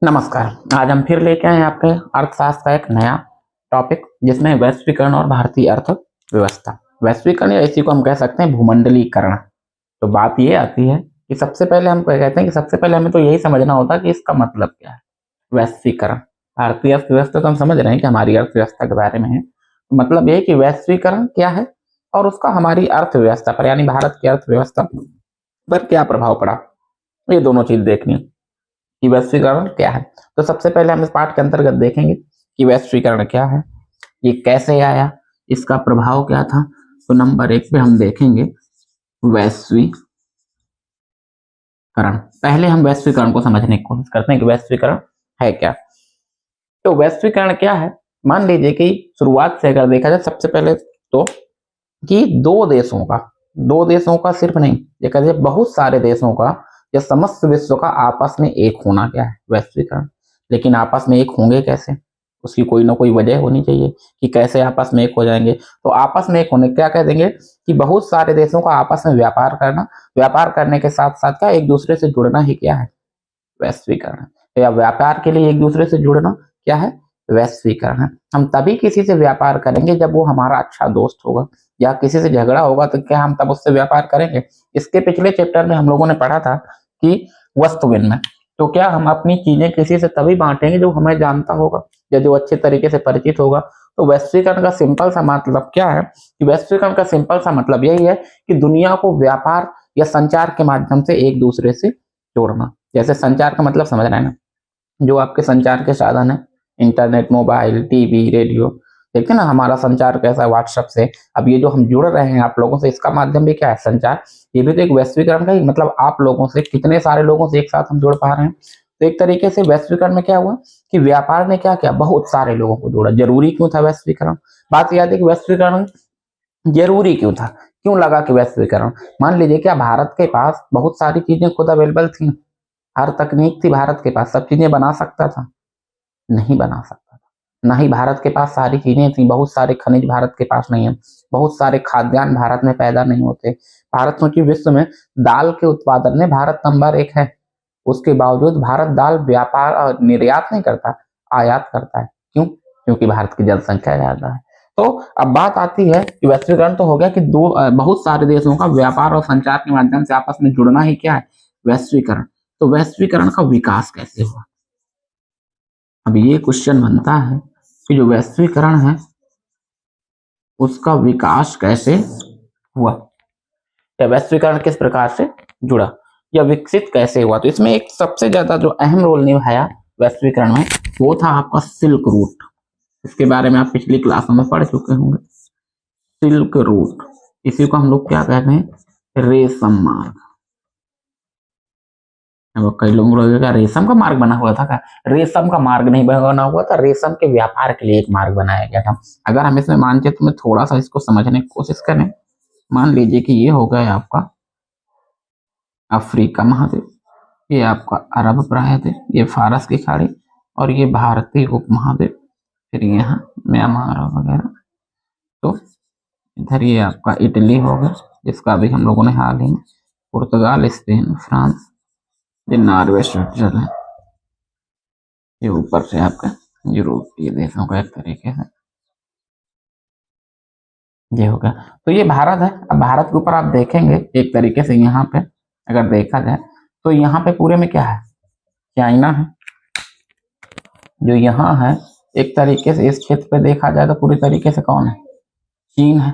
नमस्कार। आज हम फिर लेके आए हैं आपके अर्थशास्त्र का एक नया टॉपिक, जिसमें वैश्वीकरण और भारतीय अर्थव्यवस्था। वैश्वीकरण या इसी को हम कह सकते हैं भूमंडलीकरण। तो बात ये आती है कि सबसे पहले हम कहते हैं कि सबसे पहले हमें तो यही समझना होता है कि इसका मतलब क्या है। वैश्वीकरण, भारतीय अर्थव्यवस्था तो हम समझ रहे हैं कि हमारी अर्थव्यवस्था के बारे में है। तो मतलब ये कि वैश्वीकरण क्या है और उसका हमारी अर्थव्यवस्था पर यानी भारत की अर्थव्यवस्था पर क्या प्रभाव पड़ा, ये दोनों चीज देखनी है कि वैश्वीकरण क्या है। तो सबसे पहले हम इस पाठ के अंतर्गत देखेंगे कि वैश्वीकरण क्या है, ये कैसे आया, इसका प्रभाव क्या था। तो नंबर 1 पे हम देखेंगे वैश्वीकरण। पहले हम वैश्वीकरण को समझने की कोशिश करते हैं कि वैश्वीकरण है क्या। तो वैश्वीकरण क्या है, मान लीजिए कि शुरुआत से अगर देखा जाए सबसे पहले तो कि दो देशों का सिर्फ नहीं, ये कहते बहुत सारे देशों का या समस्त विश्व का आपस में एक होना क्या है, वैश्वीकरण। लेकिन आपस में एक होंगे कैसे, उसकी कोई ना कोई वजह होनी चाहिए कि कैसे आपस में एक हो जाएंगे। तो आपस में एक होने क्या कह देंगे कि बहुत सारे देशों का आपस में व्यापार करना, व्यापार करने के साथ साथ क्या एक दूसरे से जुड़ना ही क्या है, वैश्वीकरण। या व्यापार के लिए एक दूसरे से जुड़ना क्या है, वैश्वीकरण है। हम तभी किसी से व्यापार करेंगे जब वो हमारा अच्छा दोस्त होगा, या किसी से झगड़ा होगा तो क्या हम तब उससे व्यापार करेंगे। इसके पिछले चैप्टर में हम लोगों ने पढ़ा था कि वस्तु विनिमय, तो क्या हम अपनी चीजें किसी से तभी बांटेंगे जो हमें जानता होगा या जो अच्छे तरीके से परिचित होगा। तो वैश्वीकरण का सिंपल सा मतलब क्या है कि वैश्वीकरण का सिंपल सा मतलब यही है कि दुनिया को व्यापार या संचार के माध्यम से एक दूसरे से जोड़ना। जैसे संचार का मतलब समझ रहे हैं ना, जो आपके संचार के साधन है, इंटरनेट, मोबाइल, टीवी, रेडियो, देखते ना हमारा संचार कैसा है व्हाट्सएप से। अब ये जो हम जुड़ रहे हैं आप लोगों से, इसका माध्यम भी क्या है, संचार। ये भी तो एक वैश्वीकरण का ही मतलब, आप लोगों से कितने सारे लोगों से एक साथ हम जुड़ पा रहे हैं। तो एक तरीके से वैश्वीकरण में क्या हुआ कि व्यापार ने क्या किया, बहुत सारे लोगों को जोड़ा। जरूरी क्यों था वैश्वीकरण, बात याद है कि वैश्वीकरण जरूरी क्यों था, क्यों लगा कि वैश्वीकरण। मान लीजिए क्या भारत के पास बहुत सारी चीजें खुद अवेलेबल थी, हर तकनीक थी भारत के पास, सब चीजें बना सकता था, नहीं बना सकता था। ना ही भारत के पास सारी चीजें थी, बहुत सारे खनिज भारत के पास नहीं है, बहुत सारे खाद्यान्न भारत में पैदा नहीं होते। भारत सोचिए विश्व में दाल के उत्पादन में भारत नंबर 1 है, उसके बावजूद भारत दाल व्यापार और निर्यात नहीं करता, आयात करता है। क्यों, क्योंकि भारत की जनसंख्या ज्यादा है। तो अब बात आती है कि वैश्वीकरण तो हो गया कि बहुत सारे देशों का व्यापार और संचार के माध्यम से आपस में जुड़ना ही क्या है, वैश्वीकरण। तो वैश्वीकरण का विकास कैसे हुआ, अब ये क्वेश्चन बनता है कि जो वैश्वीकरण है उसका विकास कैसे हुआ, या वैश्वीकरण किस प्रकार से जुड़ा या विकसित कैसे हुआ। तो इसमें एक सबसे ज्यादा जो अहम रोल निभाया वैश्वीकरण में, वो था आपका सिल्क रूट। इसके बारे में आप पिछली क्लासों में पढ़ चुके होंगे। सिल्क रूट, इसी को हम लोग क्या कहते हैं, रेशम मार्ग। अब कई लोगों को लगेगा रेशम का मार्ग बना हुआ था क्या, रेशम का मार्ग नहीं बना हुआ था, रेशम के व्यापार के लिए एक मार्ग बनाया गया था। अगर हम इसमें मानचित्र में थोड़ा सा इसको समझने की कोशिश करें, मान लीजिए कि ये हो गया आपका अफ्रीका महाद्वीप, ये आपका अरब प्रायद्वीप, ये फारस की खाड़ी, और ये भारतीय उपमहाद्वीप, फिर यहाँ म्यांमार वगैरह। तो इधर ये आपका इटली होगा, जिसका भी हम लोगों ने हाल ही में, पुर्तगाल, स्पेन, फ्रांस, ये नॉर्वे, स्विट्जरलैंड, ये ऊपर से आपका यूरोपीय देशों का एक तरीके से ये होगा। तो ये भारत है। अब भारत के ऊपर आप देखेंगे एक तरीके से, यहाँ पे अगर देखा जाए तो यहाँ पे पूरे में क्या है, चाइना है। जो यहाँ है एक तरीके से, इस क्षेत्र पे देखा जाए तो पूरी तरीके से कौन है, चीन है।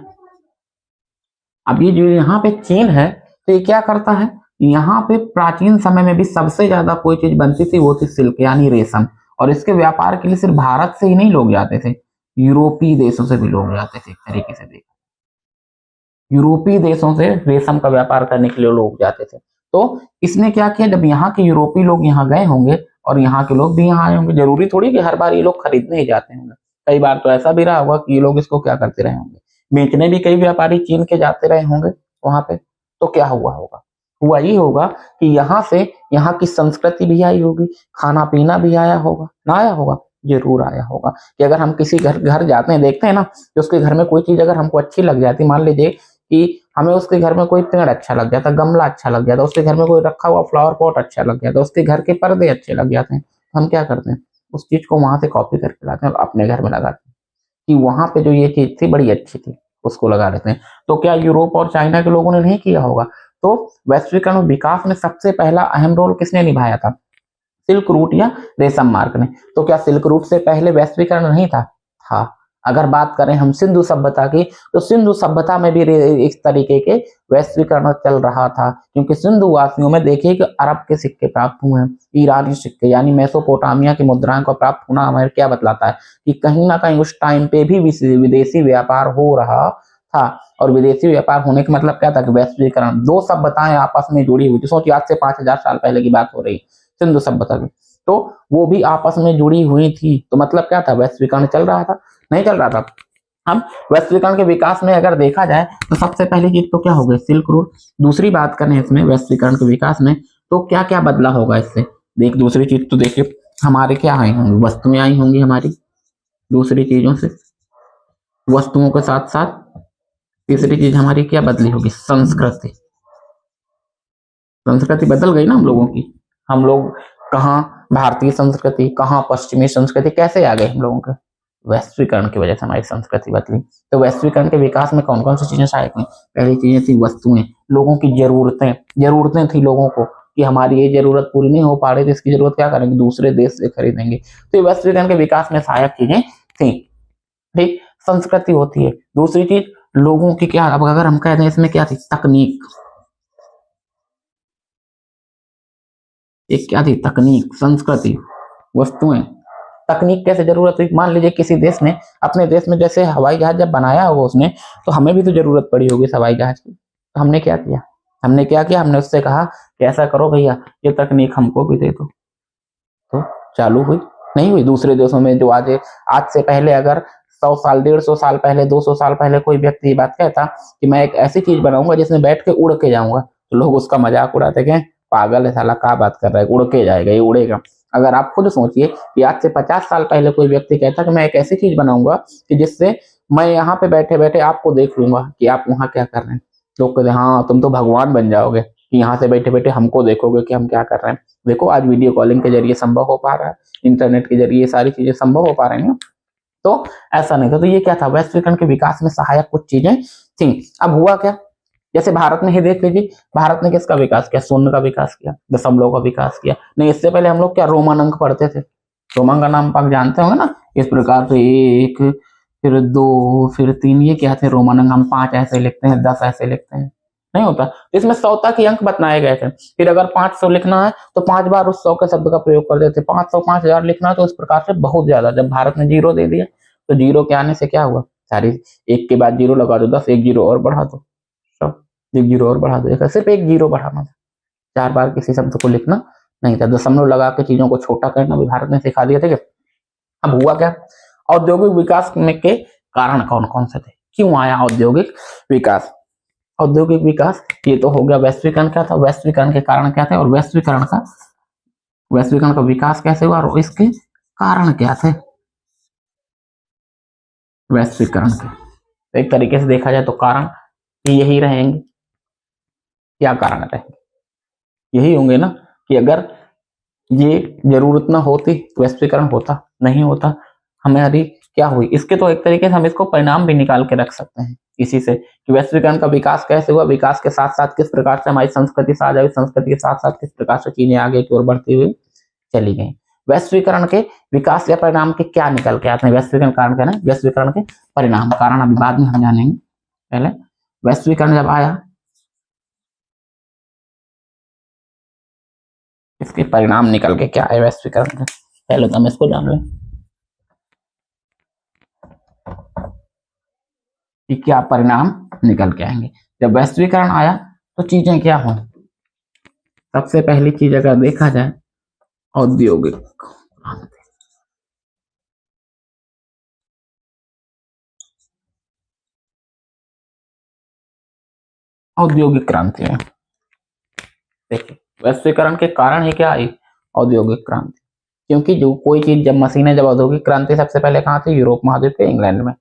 अब ये जो यहाँ पे चीन है, तो ये क्या करता है, यहाँ पे प्राचीन समय में भी सबसे ज्यादा कोई चीज बनती थी, वो थी सिल्क यानी रेशम। और इसके व्यापार के लिए सिर्फ भारत से ही नहीं लोग जाते थे, यूरोपीय देशों से भी लोग जाते थे। एक तरीके से देखा, यूरोपीय देशों से रेशम का व्यापार करने के लिए लोग जाते थे। तो इसने क्या किया, जब यहाँ के यूरोपीय लोग यहाँ गए होंगे और यहाँ के लोग भी यहाँ आए होंगे, जरूरी थोड़ी कि हर बार ये लोग खरीदने ही जाते होंगे। कई बार तो ऐसा भी रहा होगा कि ये लोग इसको क्या करते रहे होंगे, बेचने भी कई व्यापारी चीन के जाते रहे होंगे वहां पे। तो क्या हुआ होगा, हुआ ये होगा कि यहाँ से यहाँ की संस्कृति भी आई होगी, खाना पीना भी आया होगा, ना आया होगा, जरूर आया होगा। कि अगर हम किसी घर जाते हैं, देखते हैं ना कि उसके घर में कोई चीज अगर हमको अच्छी लग जाती, मान लीजिए कि हमें उसके घर में कोई पेड़ अच्छा लग जाता, गमला अच्छा लग जाता, उसके घर में कोई रखा हुआ फ्लावर पॉट अच्छा लग जाता, उसके घर के पर्दे अच्छे लग जाते हैं, हम क्या करते हैं, उस चीज को वहां से कॉपी करके लाते हैं और अपने घर में लगाते हैं कि वहां पे जो ये चीज थी बड़ी अच्छी थी, उसको लगा देते हैं। तो क्या यूरोप और चाइना के लोगों ने नहीं किया होगा? तो वैश्वीकरण और विकास में सबसे पहला अहम रोल किसने निभाया था? सिल्क रूट या रेशम मार्ग ने। तो क्या सिल्क रूट से पहले वैश्वीकरण नहीं था? था। अगर बात करें हम सिंधु सभ्यता की, तो सिंधु सभ्यता में भी इस तरीके के वैश्वीकरण चल रहा था, क्योंकि सिंधु वासियों में देखिए कि अरब के सिक्के प्राप्त हुए हैं, ईरानी सिक्के यानी मेसोपोटामिया की मुद्राओं का प्राप्त होना हमें क्या बतलाता है कि कहीं ना कहीं उस टाइम पे भी विदेशी व्यापार हो रहा था। और विदेशी व्यापार होने का मतलब क्या था कि वैश्वीकरण, दो सभ्यताएं आपस में जुड़ी हुई थी। सोचिए आज से 5000 साल पहले की बात हो रही, सिंधु सभ्यता की, तो वो भी आपस में जुड़ी हुई थी। तो मतलब क्या था, वैश्वीकरण चल रहा था, नहीं चल रहा था। अब वैश्वीकरण के विकास में अगर देखा जाए तो सबसे पहली चीज तो क्या हो गई, सिल्क रूट। दूसरी बात करें इसमें वैश्वीकरण के विकास में, तो क्या क्या बदला होगा इससे? दूसरी चीज तो देखिए हमारे क्या आई होंगी, वस्तुएं आई होंगी हमारी, दूसरी चीजों से, वस्तुओं के साथ साथ तीसरी चीज हमारी क्या बदली होगी, संस्कृति। संस्कृति बदल गई ना हम लोगों की। हम लोग कहाँ भारतीय संस्कृति, कहाँ पश्चिमी संस्कृति, कैसे आ गए हम लोगों के? वैश्वीकरण की वजह से हमारी संस्कृति बदली। तो वैश्वीकरण के विकास में कौन कौन सी चीजें सहायक हुई? पहली चीजें थी वस्तुएं, लोगों की जरूरतें, जरूरतें थी लोगों को कि हमारी ये जरूरत पूरी नहीं हो पा रही, तो इसकी जरूरत क्या करेंगे, दूसरे देश से खरीदेंगे। तो ये वैश्वीकरण के विकास में सहायक चीजें थी। ठीक, संस्कृति होती है। दूसरी चीज लोगों की क्या, अब अगर हम कह दें इसमें क्या थी, तकनीक। एक क्या थी, तकनीक, संस्कृति, वस्तुएं। तकनीक कैसे जरूरत हुई, मान लीजिए किसी देश ने अपने देश में जैसे हवाई जहाज जब बनाया होगा उसने, तो हमें भी तो जरूरत पड़ी होगी हवाई जहाज की। तो हमने क्या किया, हमने उससे कहा कि ऐसा करो भैया, ये तकनीक हमको भी दे दो। तो चालू हुई, नहीं हुई? दूसरे देशों में जो आज से पहले अगर 100 साल, 150 साल पहले, 200 साल पहले कोई व्यक्ति ये बात कहता कि मैं एक ऐसी चीज बनाऊंगा जिसमें बैठ के उड़ के जाऊंगा, तो लोग उसका मजाक उड़ाते कि पागल है साला, क्या बात कर रहा है, उड़ के जाएगा, ये उड़ेगा। अगर आप खुद सोचिए कि आज से 50 साल पहले कोई व्यक्ति कहता कि मैं एक ऐसी चीज बनाऊंगा कि जिससे मैं यहाँ पे बैठे बैठे आपको देख लूंगा कि आप वहां क्या कर रहे हैं, लोग कहते हाँ तुम तो भगवान बन जाओगे कि यहाँ से बैठे बैठे हमको देखोगे कि हम क्या कर रहे हैं। देखो आज वीडियो कॉलिंग के जरिए संभव हो पा रहा है, इंटरनेट के जरिए सारी चीजें संभव हो पा रही हैं। तो ऐसा नहीं था। तो ये क्या था, वैश्वीकरण के विकास में सहायक कुछ चीजें थी। अब हुआ क्या, जैसे भारत में ही देख लीजिए, भारत ने किसका विकास किया, शून्य का विकास किया, दशमलव का विकास किया। नहीं, इससे पहले हम लोग क्या रोमन अंक पढ़ते थे, रोमन का नाम आप जानते होंगे ना, इस प्रकार से 1, फिर 2, फिर 3, ये क्या थे रोमन अंक। हम 5 ऐसे लिखते हैं, 10 ऐसे लिखते हैं, नहीं होता। तो इसमें 100 तक ही अंक बताए गए थे। फिर अगर 500 लिखना है तो 5 बार उस 100 के शब्द का प्रयोग कर देते। 500, 5000 लिखना है तो इस प्रकार से बहुत ज्यादा। जब भारत ने जीरो दे दिया तो जीरो के आने से क्या हुआ, सारी एक के बाद जीरो लगा दो, 10, एक जीरो और बढ़ा दो, सब एक जीरो और बढ़ा दो, सिर्फ एक जीरो बढ़ाना था, 4 बार किसी शब्द को लिखना नहीं था। दशमलव लगा के चीजों को छोटा करना भी भारत ने सिखा दिया था। अब हुआ क्या, औद्योगिक विकास में के कारण कौन कौन से थे, क्यों आया औद्योगिक विकास? औद्योगिक विकास, ये तो हो गया वैश्वीकरण क्या था, वैश्वीकरण के कारण क्या थे, और वैश्वीकरण का विकास कैसे हुआ और इसके कारण क्या थे वैश्वीकरण के। एक तरीके से देखा जाए तो कारण यही रहेंगे। क्या कारण रहेंगे, यही होंगे ना कि अगर ये जरूरत ना होती तो वैश्वीकरण होता नहीं होता, हमारी क्या हुई। इसके तो एक तरीके से हम इसको परिणाम भी निकाल के रख सकते हैं इसी से कि वैश्वीकरण का विकास कैसे हुआ, विकास के साथ साथ किस प्रकार से हमारी संस्कृति साझा हुई, संस्कृति के साथ साथ किस प्रकार से चीजें आगे की ओर बढ़ती हुई चली गई। वैश्वीकरण के विकास या परिणाम के क्या निकल के आते हैं, वैश्वीकरण कारण क्या है, वैश्वीकरण के परिणाम, कारण अभी बाद में हम जानेंगे। पहले वैश्वीकरण जब आया, इसके परिणाम निकल के क्या है वैश्वीकरण के, पहले तो हम इसको जान लें कि क्या परिणाम निकल के आएंगे। जब वैश्वीकरण आया तो चीजें क्या हो, सबसे पहली चीज अगर देखा जाए औद्योगिक क्रांति। औद्योगिक क्रांति है, देखिए वैश्वीकरण के कारण ही क्या आई, औद्योगिक क्रांति। क्योंकि जो कोई चीज जब मशीनें, जब औद्योगिक क्रांति सबसे पहले कहाँ थी, यूरोप महाद्वीप के इंग्लैंड में।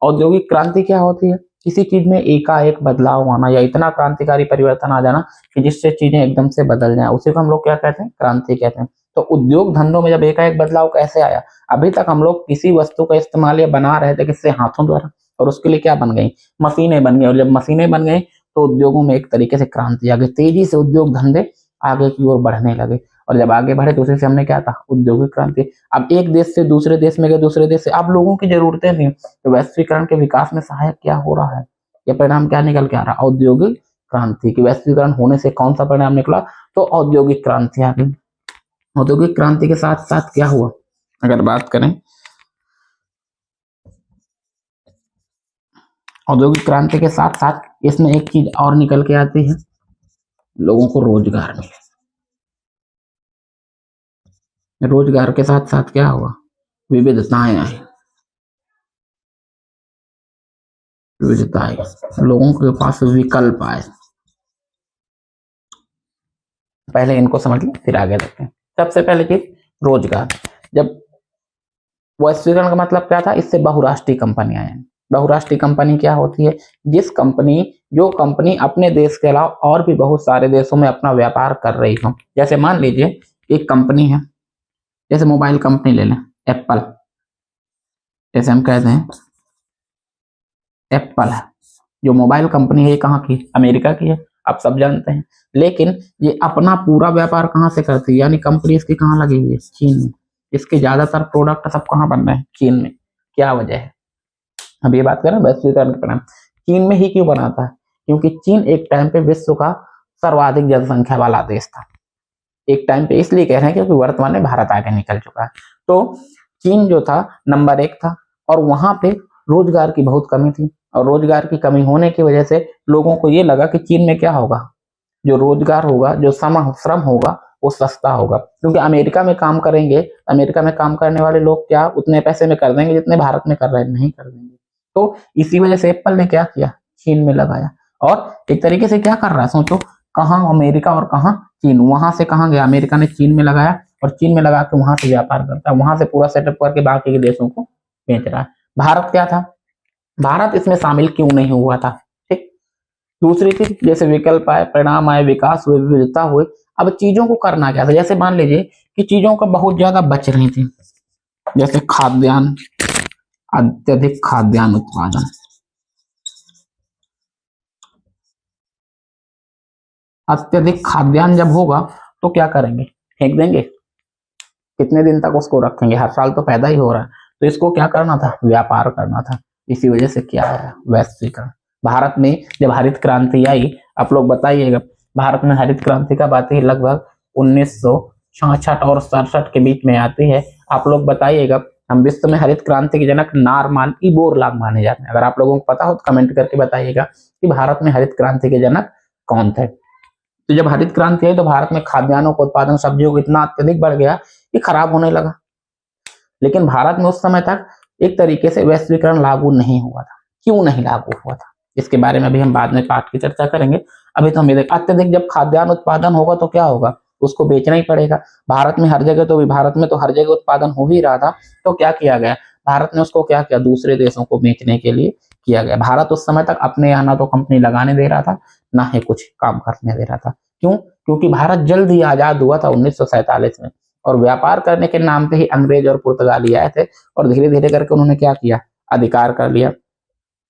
औद्योगिक क्रांति क्या होती है, किसी चीज में एकाएक बदलाव आना या इतना क्रांतिकारी परिवर्तन आ जाना कि जिससे चीजें एकदम से बदल जाए, उसी को हम लोग क्या कहते हैं, क्रांति कहते हैं। तो उद्योग धंधों में जब एकाएक बदलाव कैसे आया, अभी तक हम लोग किसी वस्तु का इस्तेमाल या बना रहे थे किससे, हाथों द्वारा, और उसके लिए क्या बन गई, मशीनें बन गई। और जब मशीनें बन गई तो उद्योगों में एक तरीके से क्रांति आ गई, तेजी से उद्योग धंधे आगे की ओर बढ़ने लगे। और जब आगे बढ़े तो उसी से हमने क्या था, औद्योगिक क्रांति। अब एक देश से दूसरे देश में गए, दूसरे देश से अब लोगों की जरूरतें थी, तो वैश्वीकरण के विकास में सहायक क्या हो रहा है, ये परिणाम क्या निकल के आ रहा है, औद्योगिक क्रांति। की वैश्वीकरण होने से कौन सा परिणाम निकला, तो औद्योगिक क्रांति आ गई। औद्योगिक क्रांति के साथ साथ क्या हुआ, अगर बात करें औद्योगिक क्रांति के साथ साथ इसमें एक चीज और निकल के आती है, लोगों को रोजगार मिले। रोजगार के साथ साथ क्या हुआ, विविधताएं आई, विविधताएं, लोगों के पास विकल्प आए। पहले इनको समझ लें फिर आगे देखते हैं। सबसे पहले चीज रोजगार। जब वैश्वीकरण का मतलब क्या था, इससे बहुराष्ट्रीय कंपनियां आए। बहुराष्ट्रीय कंपनी क्या होती है, जो कंपनी अपने देश के अलावा और भी बहुत सारे देशों में अपना व्यापार कर रही हो। जैसे मान लीजिए एक कंपनी है, जैसे मोबाइल कंपनी ले लें, एप्पल, जैसे हम कहते हैं एप्पल है, जो मोबाइल कंपनी है ये कहाँ की, अमेरिका की है, आप सब जानते हैं। लेकिन ये अपना पूरा व्यापार कहाँ से करती है, यानी कंपनी इसकी कहाँ लगी हुई है, चीन में। इसके ज्यादातर प्रोडक्ट सब कहाँ बन रहे हैं, चीन में। क्या वजह है, अब ये बात करें वैश्वीकरण के परिणाम, चीन में ही क्यों बनाता है, क्योंकि चीन एक टाइम पे विश्व का सर्वाधिक जनसंख्या वाला देश था। एक टाइम पे इसलिए कह रहे हैं क्योंकि वर्तमान में भारत आगे निकल चुका है। तो चीन जो था नंबर 1 था, और वहां पे रोजगार की बहुत कमी थी, और रोजगार की कमी होने की वजह से लोगों को ये लगा कि चीन में क्या होगा, जो रोजगार होगा, जो श्रम होगा वो सस्ता होगा। क्योंकि अमेरिका में काम करेंगे, अमेरिका में काम करने वाले लोग क्या उतने पैसे में कर देंगे जितने भारत में कर रहे हैं, नहीं कर देंगे। तो इसी वजह से एप्पल ने क्या किया, चीन में लगाया। और एक तरीके से क्या कर रहा है, सोचो, कहाँ अमेरिका और कहाँ चीन, वहां से कहाँ गया, अमेरिका ने चीन में लगाया, और चीन में लगा के वहां से व्यापार करता है, वहां से पूरा सेटअप करके बाकी के देशों को बेच रहा है। भारत क्या था, भारत इसमें शामिल क्यों नहीं हुआ था, ठीक। दूसरी चीज, जैसे विकल्प आए, परिणाम आए, विकास हुए, विविधता हुए, अब चीजों को करना क्या था, जैसे मान लीजिए कि चीजों का बहुत ज्यादा बच रही थी, जैसे खाद्यान्न, अत्यधिक खाद्यान्न उत्पादन, अत्यधिक खाद्यान्न जब होगा तो क्या करेंगे, फेंक देंगे, कितने दिन तक उसको रखेंगे, हर साल तो पैदा ही हो रहा है। तो इसको क्या करना था, व्यापार करना था। इसी वजह से क्या है, वैश्वीकरण। भारत में जब हरित क्रांति आई, आप लोग बताइएगा, भारत में हरित क्रांति कब आती है, लगभग 1966 और 67 के बीच में आती है। आप लोग बताइएगा, हम विश्व में हरित क्रांति के जनक नारमान ई बोरलाग माने जाते हैं। अगर आप लोगों को पता हो तो कमेंट करके बताइएगा कि भारत में हरित क्रांति के जनक कौन थे। तो जब हरित क्रांति आई तो भारत में खाद्यान्नों का उत्पादन, सब्जियों को इतना अत्यधिक बढ़ गया कि खराब होने लगा। लेकिन भारत में उस समय तक एक तरीके से वैश्वीकरण लागू नहीं हुआ था। क्यों नहीं लागू हुआ था, इसके बारे में भी हम बाद में पाठ की चर्चा करेंगे। अभी तो हम अत्यधिक जब खाद्यान्न उत्पादन होगा तो क्या होगा, उसको बेचना ही पड़ेगा। भारत में हर जगह तो हर जगह उत्पादन हो ही रहा था, तो क्या किया गया, भारत ने उसको क्या किया, दूसरे देशों को बेचने के लिए किया गया। भारत उस समय तक अपने यहाँ ना तो कंपनी लगाने दे रहा था, ना ही कुछ काम करने दे रहा था। क्यों, क्योंकि भारत जल्द ही आजाद हुआ था 1947 में, और व्यापार करने के नाम पे ही अंग्रेज और पुर्तगाली आए थे, और धीरे धीरे करके उन्होंने क्या किया, अधिकार कर लिया।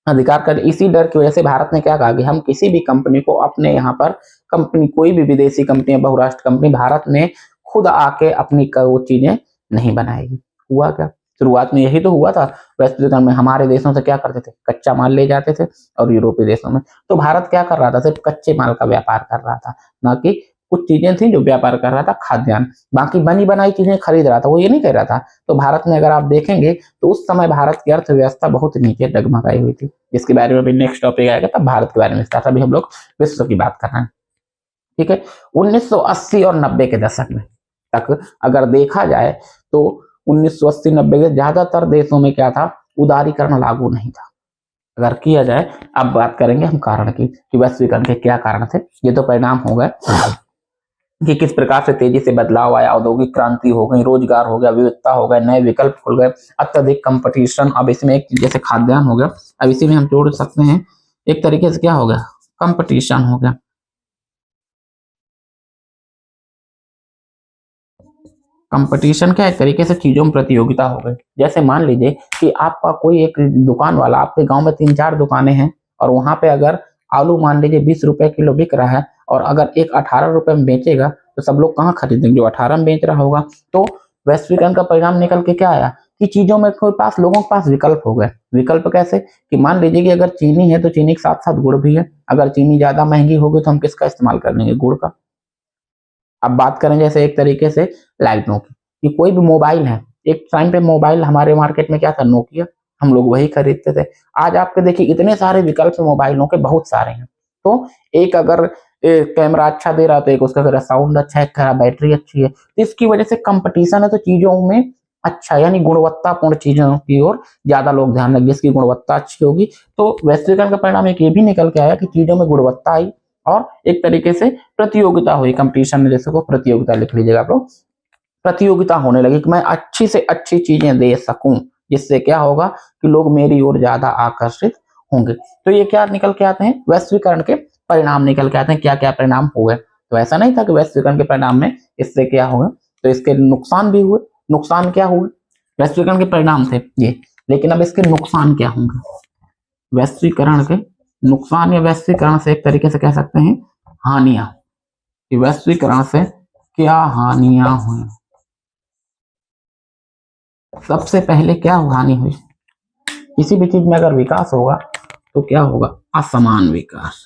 इसी डर की वजह से भारत ने क्या कहा कि हम किसी भी कंपनी को अपने यहाँ पर, कंपनी कोई भी विदेशी कंपनी, बहुराष्ट्र कंपनी भारत में खुद आके अपनी वो चीजें नहीं बनाएगी। हुआ क्या, शुरुआत में यही तो हुआ था। वैश्वीकरण में हमारे देशों से क्या करते थे, कच्चा माल ले जाते थे, और यूरोपीय देशों में तो भारत क्या कर रहा था, सिर्फ कच्चे माल का व्यापार कर रहा था, ना कि कुछ चीजें थी जो व्यापार कर रहा था, खाद्यान्न, बाकी बनी बनाई चीजें खरीद रहा था, वो ये नहीं कह रहा था। तो भारत में अगर आप देखेंगे तो उस समय भारत की अर्थव्यवस्था बहुत नीचे डगमगाई हुई थी। इसके बारे में भी नेक्स्ट टॉपिक आएगा, तब भारत के बारे में स्टार्ट, अभी हम लोग विश्व की बात कर रहे हैं, ठीक है। 1980 और 90 के दशक में तक अगर देखा जाए तो 1980-90 के ज्यादातर देशों में क्या था, उदारीकरण लागू नहीं था। अगर किया जाए, अब बात करेंगे हम कारण की कि वैश्वीकरण के क्या कारण थे। ये तो परिणाम हो गए कि किस प्रकार से तेजी से बदलाव आया, औद्योगिक क्रांति हो गई, रोजगार हो गया, विविधता हो गए, नए विकल्प खुल गए, अत्यधिक कंपटीशन। अब इसमें एक जैसे खाद्यान्न हो गया, अब इसी में हम जोड़ सकते हैं एक तरीके से क्या हो गया, कंपटीशन हो गया। कंपटीशन क्या, एक तरीके से चीजों में प्रतियोगिता हो गई। जैसे मान लीजिए कि आपका कोई एक दुकान वाला, आपके गांव में 3-4 दुकानें हैं और वहां पे अगर आलू मान लीजिए 20 रुपए किलो बिक रहा है और अगर एक 18 रुपए में बेचेगा तो सब लोग कहाँ खरीदेंगे, जो 18 में बेच रहा होगा। तो वैश्वीकरण का परिणाम निकल के क्या आया कि चीजों में पास लोगों के पास विकल्प हो गए। विकल्प कैसे कि मान लीजिए कि अगर चीनी है तो चीनी के साथ साथ गुड़ भी है। अगर चीनी ज्यादा महंगी होगी तो हम किसका इस्तेमाल कर लेंगे, गुड़ का। अब बात करें जैसे एक तरीके से लाइटों की, कि कोई भी मोबाइल है, एक टाइम पे मोबाइल हमारे मार्केट में क्या था, नोकिया, हम लोग वही खरीदते थे। आज आपके देखिए इतने सारे विकल्प मोबाइलों के, बहुत सारे हैं। तो एक अगर कैमरा अच्छा दे रहा है तो एक उसका अगर साउंड अच्छा है, खराब बैटरी अच्छी है, तो इसकी वजह से कंपटीशन है। तो चीजों में अच्छा यानी गुणवत्तापूर्ण चीजों की ओर ज्यादा लोग ध्यान रखेंगे, जिसकी गुणवत्ता अच्छी होगी। तो वैश्वीकरण का परिणाम एक ये भी निकल के आया कि चीजों में गुणवत्ता आई और एक तरीके से प्रतियोगिता हुई। कंपटीशन में जैसे को प्रतियोगिता लिख लीजिएगा आप लोग, प्रतियोगिता होने लगी कि मैं अच्छी से अच्छी चीजें दे सकूं, जिससे क्या होगा कि लोग मेरी ओर ज्यादा आकर्षित होंगे। तो ये क्या निकल के आते हैं, वैश्वीकरण के परिणाम निकल के आते हैं। क्या क्या परिणाम हुए, तो ऐसा नहीं था कि वैश्वीकरण के परिणाम में इससे क्या हुआ, तो इसके नुकसान भी हुए। नुकसान क्या हुए, वैश्वीकरण के परिणाम थे ये, लेकिन अब इसके नुकसान क्या होंगे। वैश्वीकरण के नुकसान या वैश्वीकरण से एक तरीके से कह सकते हैं हानियां, कि वैश्वीकरण से क्या हानियां हुई। सबसे पहले क्या हानि हुई, किसी भी चीज में अगर विकास होगा तो क्या होगा, असमान विकास।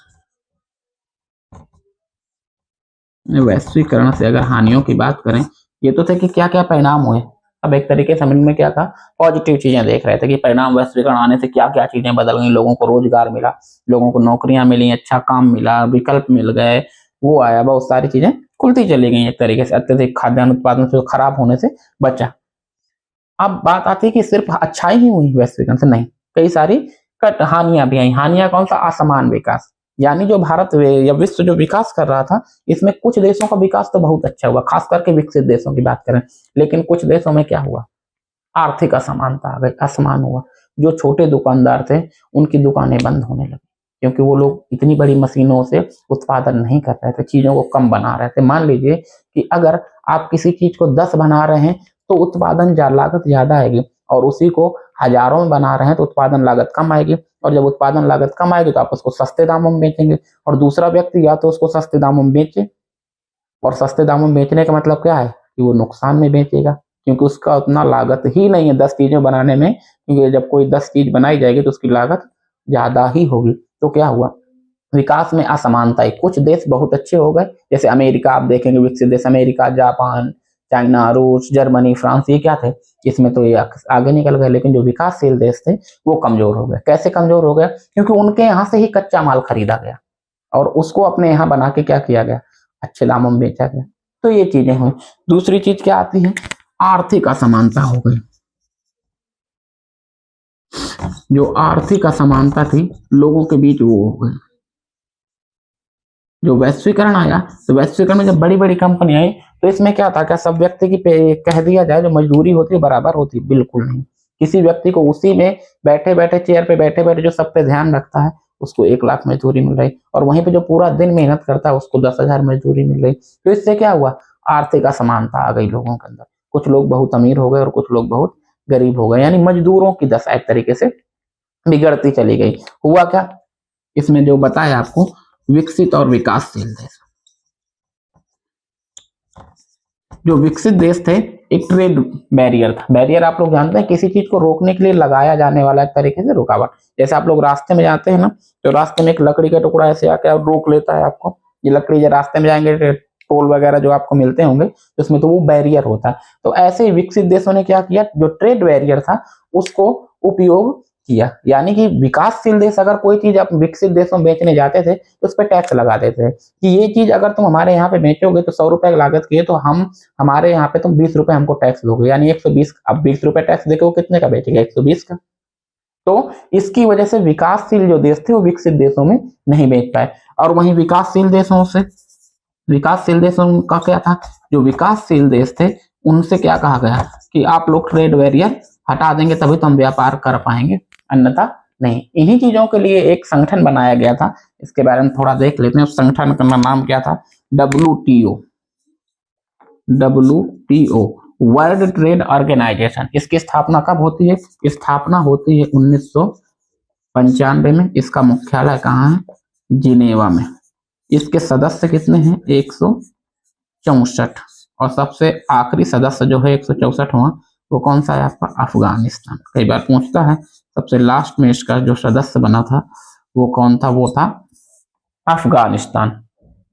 वैश्वीकरण से अगर हानियों की बात करें, ये तो थे कि क्या क्या परिणाम हुए। अब एक तरीके से समझ में क्या था, पॉजिटिव चीजें देख रहे थे कि परिणाम वैश्वीकरण आने से क्या क्या चीजें बदल गई। लोगों को रोजगार मिला, लोगों को नौकरियां मिली, अच्छा काम मिला, विकल्प मिल गए, वो आया, बहुत सारी चीजें खुलती चली गई। एक तरीके से अत्यधिक खाद्यान्न उत्पादन से खराब होने से बचा। अब बात आती है कि सिर्फ अच्छाई ही हुई वैश्वीकरण से, नहीं, कई सारी हानियां भी आई। हानियां कौन सा, असमान विकास। यानी जो भारत या विश्व जो विकास कर रहा था, इसमें कुछ देशों का विकास तो बहुत अच्छा हुआ, खास करके विकसित देशों की बात करें। लेकिन कुछ देशों में क्या हुआ, आर्थिक असमानता आ गई, असमान हुआ। जो छोटे दुकानदार थे उनकी दुकानें बंद होने लगी, क्योंकि वो लोग इतनी बड़ी मशीनों से उत्पादन नहीं कर रहे थे, चीजों को कम बना रहे थे। मान लीजिए कि अगर आप किसी चीज को 10 बना रहे हैं तो उत्पादन लागत ज्यादा आएगी, और उसी को हजारों में बना रहे हैं तो उत्पादन लागत कम आएगी। और जब उत्पादन लागत कम आएगी तो आप उसको सस्ते दामों में बेचेंगे, और दूसरा व्यक्ति या तो उसको सस्ते दामों में बेचे, और सस्ते दामों में बेचने का मतलब क्या है कि वो नुकसान में बेचेगा, क्योंकि उसका उतना लागत ही नहीं है 10 चीजें बनाने में। क्योंकि जब कोई 10 चीज बनाई जाएगी तो उसकी लागत ज्यादा ही होगी। तो क्या हुआ, विकास में असमानता है। कुछ देश बहुत अच्छे हो गए, जैसे अमेरिका, आप देखेंगे विकसित देश, अमेरिका, जापान, चाइना, रूस, जर्मनी, फ्रांस, ये क्या थे, इसमें तो ये आगे निकल गए। लेकिन जो विकासशील देश थे वो कमजोर हो गए। कैसे कमजोर हो गए, क्योंकि उनके यहाँ से ही कच्चा माल खरीदा गया और उसको अपने यहाँ बना के क्या किया गया, अच्छे दामों में बेचा गया। तो ये चीजें हुई। दूसरी चीज क्या आती है, आर्थिक असमानता हो गई। जो आर्थिक असमानता थी लोगों के बीच वो हो गई। जो वैश्वीकरण आया, तो वैश्वीकरण में जब बड़ी बड़ी कंपनी आई तो इसमें क्या था, क्या सब व्यक्ति की कह दिया जाए जो मजदूरी होती है बराबर होती है, बिल्कुल नहीं। किसी व्यक्ति को उसी में बैठे बैठे, चेयर पे बैठे बैठे जो सब पे ध्यान रखता है उसको 1 लाख मजदूरी मिल रही, और वहीं पे जो पूरा दिन मेहनत करता है उसको 10,000 मजदूरी मिल रही। तो इससे क्या हुआ, आर्थिक असमानता आ गई लोगों के अंदर। कुछ लोग बहुत अमीर हो गए और कुछ लोग बहुत गरीब हो गए, यानी मजदूरों की दशा एक तरीके से बिगड़ती चली गई। हुआ क्या, इसमें जो बताया आपको, विकसित और विकासशील देश। जो विकसित देश थे, एक ट्रेड बैरियर था। बैरियर आप लोग जानते हैं, किसी चीज को रोकने के लिए लगाया जाने वाला एक तरीके से रुकावट। जैसे आप लोग रास्ते में जाते हैं ना, तो रास्ते में एक लकड़ी का टुकड़ा ऐसे आके रोक लेता है आपको। ये लकड़ी, जो रास्ते में जाएंगे टोल वगैरह जो आपको मिलते होंगे उसमें, तो वो बैरियर होता है। तो ऐसे ही विकसित देशों ने क्या किया, जो ट्रेड बैरियर था उसको उपयोग किया। यानी कि विकासशील देश अगर कोई चीज आप विकसित देशों में बेचने जाते थे तो उस पर टैक्स लगा देते थे कि ये चीज अगर तुम हमारे यहाँ पे बेचोगे तो 100 रुपए लागत की है, तो हम हमारे यहाँ पे तुम 20 रुपए हमको टैक्स दोगे, यानी 120। अब 20 रुपए टैक्स देके वो कितने का बेचेगा, 120 का। तो इसकी वजह से विकासशील जो देश थे वो विकसित देशों में नहीं बेच पाए। और वहीं विकासशील देशों का क्या था, जो विकासशील देश थे उनसे क्या कहा गया कि आप लोग ट्रेड बैरियर हटा देंगे तभी तो हम व्यापार कर पाएंगे, अन्यथा नहीं। इन्हीं चीजों के लिए एक संगठन बनाया गया था, इसके बारे में थोड़ा देख लेते हैं। उस संगठन का नाम क्या था? WTO, WTO world trade organisation. इसकी स्थापना कब होती है? स्थापना होती है 1995 में। इसका मुख्यालय कहाँ है? जिनेवा में। इसके सदस्य कितने हैं? 164। और सबसे आखिरी सदस्य जो है 164वां, वो कौन सा है आपका? अफगानिस्तान। कई बार पूछता है सबसे लास्ट में इसका जो सदस्य बना था वो कौन था? वो था अफगानिस्तान,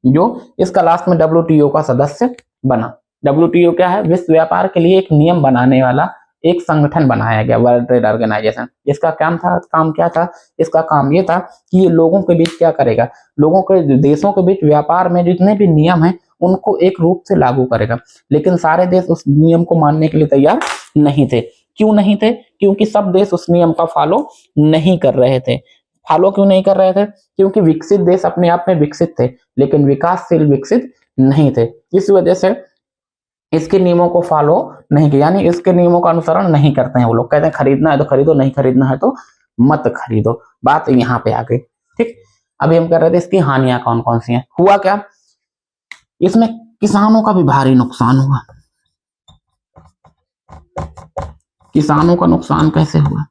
जो इसका लास्ट में WTO का सदस्य बना। WTO क्या है? विश्व व्यापार के लिए एक नियम बनाने वाला एक संगठन बनाया गया, वर्ल्ड ट्रेड ऑर्गेनाइजेशन। इसका काम क्या था? इसका काम ये था कि ये लोगों के बीच क्या करेगा? लोगों के, देशों के बीच व्यापार में जितने भी नियम हैं उनको एक रूप से लागू करेगा। लेकिन सारे देश उस नियम को मानने के लिए तैयार नहीं थे। क्यों नहीं थे? क्योंकि सब देश उस नियम का फॉलो नहीं कर रहे थे। फॉलो क्यों नहीं कर रहे थे? क्योंकि विकसित देश अपने आप में विकसित थे, लेकिन विकासशील विकसित नहीं थे। इस वजह से इसके नियमों को फॉलो नहीं किया, यानी इसके नियमों का अनुसरण नहीं करते हैं। वो लोग कहते हैं खरीदना है तो खरीदो, नहीं खरीदना है तो मत खरीदो। बात यहाँ पे आ गई। ठीक, अभी हम कर रहे थे इसकी हानियां कौन कौन सी हैं। हुआ क्या? इसमें किसानों का भी भारी नुकसान हुआ। किसानों का नुकसान कैसे हुआ?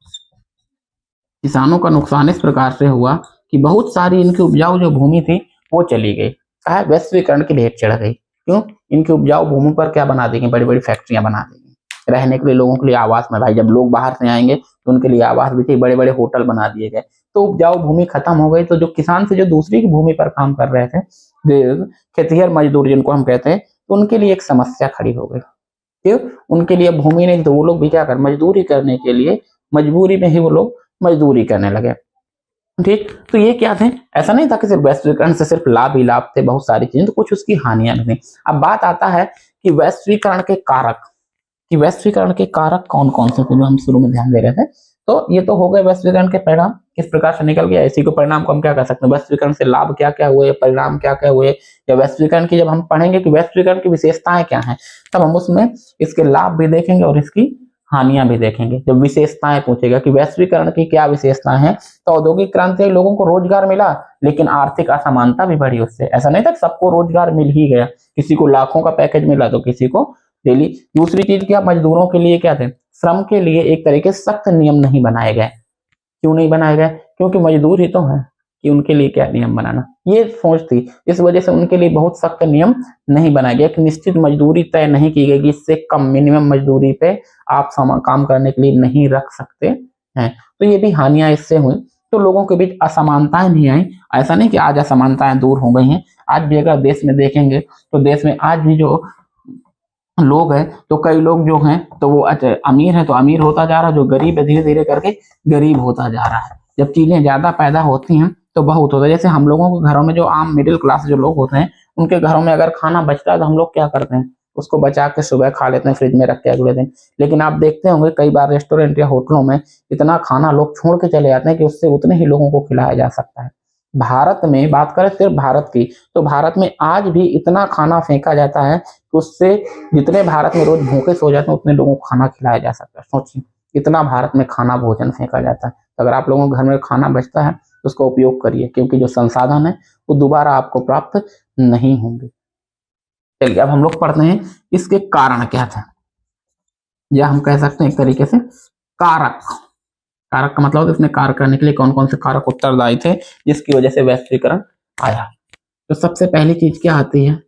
किसानों का नुकसान इस प्रकार से हुआ कि बहुत सारी इनकी उपजाऊ जो भूमि थी वो चली गई। कहा वैश्वीकरण की भेंट चढ़ गई। क्यों? इनकी उपजाऊ भूमि पर क्या बना देंगे? बड़ी बड़ी फैक्ट्रियां बना देंगे, रहने के लिए लोगों के लिए आवास में। भाई जब लोग बाहर से आएंगे तो उनके लिए आवास भी चाहिए, बड़े बड़े होटल बना दिए गए। तो उपजाऊ भूमि खत्म हो गई। तो जो किसान से जो दूसरी की भूमि पर काम कर रहे थे, खेतिहर मजदूर जिनको हम कहते हैं, तो उनके लिए एक समस्या खड़ी हो गई। क्यों? उनके लिए भूमि नहीं, तो वो लोग भी क्या कर, मजदूरी करने के लिए मजबूरी में ही वो लोग मजदूरी करने लगे। ठीक, तो ये क्या थे? ऐसा नहीं था कि सिर्फ वैश्वीकरण से सिर्फ लाभ ही लाभ थे, बहुत सारी चीजें, तो कुछ उसकी हानियां भी थी। अब बात आता है कि वैश्वीकरण के कारक, कि वैश्वीकरण के कारक कौन कौन से थे जो हम शुरू में ध्यान दे रहे थे। तो ये तो हो गए वैश्वीकरण के परिणाम, किस प्रकार से निकल गया। इसी को परिणाम को हम क्या कह सकते हैं? वैश्वीकरण से लाभ क्या क्या हुए, परिणाम क्या क्या हुए, या वैश्वीकरण की जब हम पढ़ेंगे कि वैश्वीकरण की विशेषताएं क्या हैं, तब हम उसमें इसके लाभ भी देखेंगे और इसकी हानियां भी देखेंगे। जब विशेषताएं पूछेगा कि वैश्वीकरण की क्या विशेषताएं हैं, तो औद्योगिक क्रांति से लोगों को रोजगार मिला, लेकिन आर्थिक असमानता भी बढ़ी उससे। ऐसा नहीं था कि सबको रोजगार मिल ही गया, किसी को लाखों का पैकेज मिला तो किसी को डेली। दूसरी चीज क्या? मजदूरों के लिए क्या थे? श्रम के लिए एक तरीके से सख्त नियम नहीं बनाए गए। क्यों नहीं बनाए गए? क्योंकि मजदूर ही तो है, कि उनके लिए क्या नियम बनाना, ये सोच थी। इस वजह से उनके लिए बहुत सख्त नियम नहीं बनाया गया। एक निश्चित मजदूरी तय नहीं की गई कि इससे कम मिनिमम मजदूरी पे आप काम करने के लिए नहीं रख सकते हैं। तो ये भी हानियां इससे हुई। तो लोगों के बीच असमानताएं नहीं आई। ऐसा नहीं कि आज असमानताएं दूर हो गई हैं। आज भी अगर देश में देखेंगे तो देश में आज भी जो लोग हैं, तो कई लोग जो हैं तो वो अमीर है तो अमीर होता जा रहा है, जो गरीब है धीरे धीरे करके गरीब होता जा रहा है। जब चीजें ज्यादा पैदा होती हैं तो बहुत होता है। जैसे हम लोगों के घरों में जो आम मिडिल क्लास जो लोग होते हैं, उनके घरों में अगर खाना बचता है तो हम लोग क्या करते हैं? उसको बचा के सुबह खा लेते हैं, फ्रिज में रख के अगले दिन। लेकिन आप देखते होंगे कई बार रेस्टोरेंट या होटलों में इतना खाना लोग छोड़ के चले जाते हैं कि उससे उतने ही लोगों को खिलाया जा सकता है। भारत में बात करें सिर्फ भारत की, तो भारत में आज भी इतना खाना फेंका जाता है कि उससे जितने भारत में रोज भूखे सो जाते हैं उतने लोगों को खाना खिलाया जा सकता है। सोचिए, इतना भारत में खाना भोजन फेंका जाता है। तो अगर आप लोगों के घर में खाना बचता है तो उसका उपयोग करिए, क्योंकि जो संसाधन है वो दोबारा आपको प्राप्त नहीं होंगे। चलिए अब हम लोग पढ़ते हैं इसके कारण क्या थे, या हम कह सकते हैं एक तरीके से कारक। कारक का मतलब इसमें कार्य करने के लिए कौन कौन से कारक उत्तरदायी थे जिसकी वजह से वैश्वीकरण आया। तो सबसे पहली चीज क्या आती है?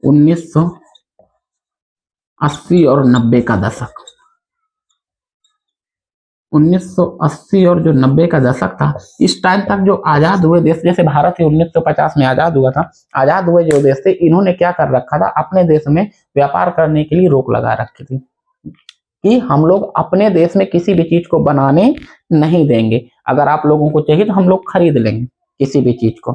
1980 और 90 का दशक। 1980 और जो 90 का दशक था, इस टाइम तक जो आजाद हुए देश, जैसे भारत ही 1950 में आजाद हुआ था, आजाद हुए जो देश थे इन्होंने क्या कर रखा था? अपने देश में व्यापार करने के लिए रोक लगा रखी थी कि हम लोग अपने देश में किसी भी चीज को बनाने नहीं देंगे। अगर आप लोगों को चाहिए तो हम लोग खरीद लेंगे किसी भी चीज को।